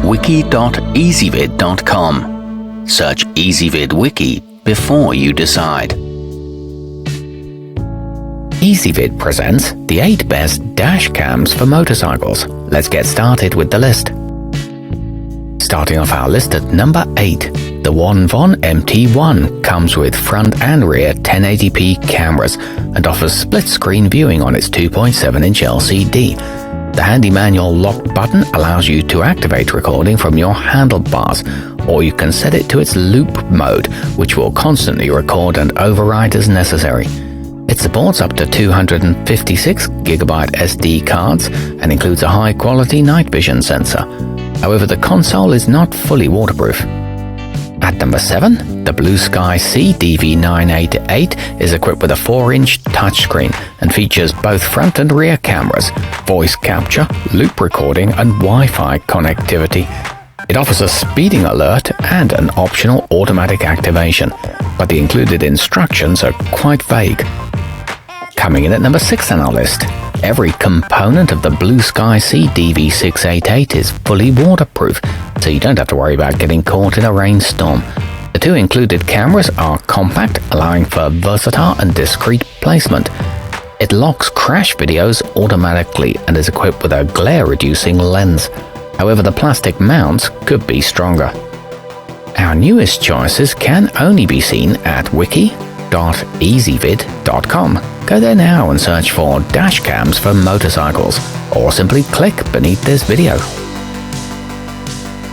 wiki.ezvid.com. Search Ezvid Wiki before you decide. Ezvid presents the 8 best dash cams for motorcycles. Let's get started with the list. Starting off our list at number 8, the wonvon MT1 comes with front and rear 1080p cameras and offers split-screen viewing on its 2.7-inch LCD. The handy manual lock button allows you to activate recording from your handlebars, or you can set it to its loop mode, which will constantly record and override as necessary. It supports up to 256GB SD cards and includes a high-quality night vision sensor. However, the console is not fully waterproof. At number 7, the blueskysea DV988 is equipped with a 4-inch touchscreen and features both front and rear cameras, voice capture, loop recording, and Wi-Fi connectivity. It offers a speeding alert and an optional automatic activation, but the included instructions are quite vague. Coming in at number 6 on our list, every component of the blueskysea DV688 is fully waterproof, so you don't have to worry about getting caught in a rainstorm. The 2 included cameras are compact, allowing for versatile and discreet placement. It locks crash videos automatically and is equipped with a glare-reducing lens. However, the plastic mounts could be stronger. Our newest choices can only be seen at wiki.ezvid.com. Go there now and search for dash cams for motorcycles, or simply click beneath this video.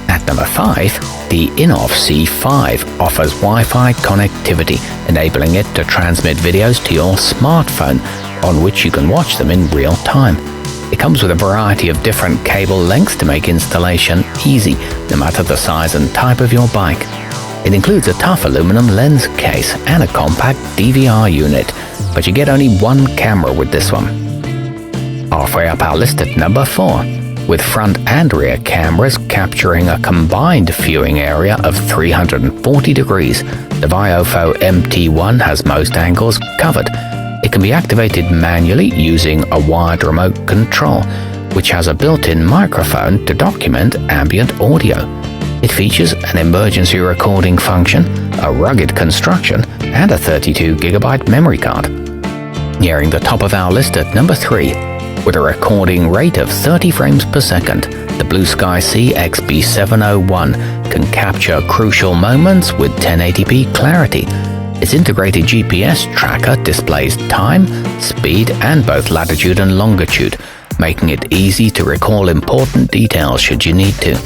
At number 5, the innovv C5 offers Wi-Fi connectivity, enabling it to transmit videos to your smartphone, on which you can watch them in real time. It comes with a variety of different cable lengths to make installation easy, no matter the size and type of your bike. It includes a tough aluminum lens case and a compact DVR unit, but you get only one camera with this one. Halfway up our list at number 4, with front and rear cameras capturing a combined viewing area of 340 degrees, the viofo MT1 has most angles covered. It can be activated manually using a wired remote control, which has a built-in microphone to document ambient audio. It features an emergency recording function, a rugged construction, and a 32GB memory card. Nearing the top of our list at number 3, with a recording rate of 30 frames per second, the blueskysea XB701 can capture crucial moments with 1080p clarity. Its integrated GPS tracker displays time, speed, and both latitude and longitude, making it easy to recall important details should you need to.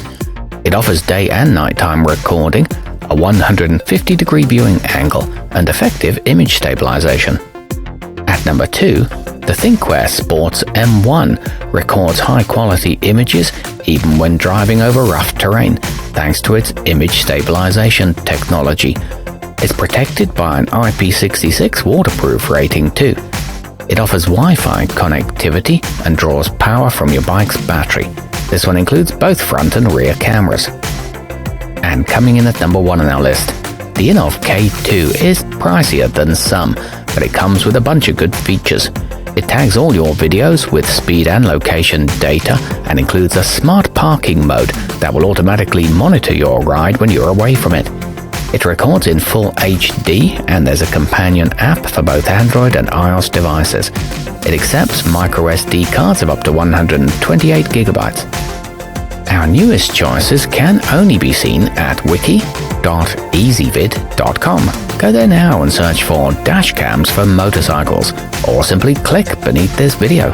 It offers day and nighttime recording, a 150-degree viewing angle, and effective image stabilization. At number 2, the thinkware Sports M1 records high-quality images even when driving over rough terrain, thanks to its image stabilization technology. It's protected by an IP66 waterproof rating too. It offers Wi-Fi connectivity and draws power from your bike's battery. This one includes both front and rear cameras. And coming in at number 1 on our list, the innovv K2 is pricier than some, but it comes with a bunch of good features. It tags all your videos with speed and location data and includes a smart parking mode that will automatically monitor your ride when you're away from it. It records in full HD, and there's a companion app for both Android and iOS devices. It accepts microSD cards of up to 128GB. Our newest choices can only be seen at wiki.ezvid.com. Go there now and search for dash cams for motorcycles, or simply click beneath this video.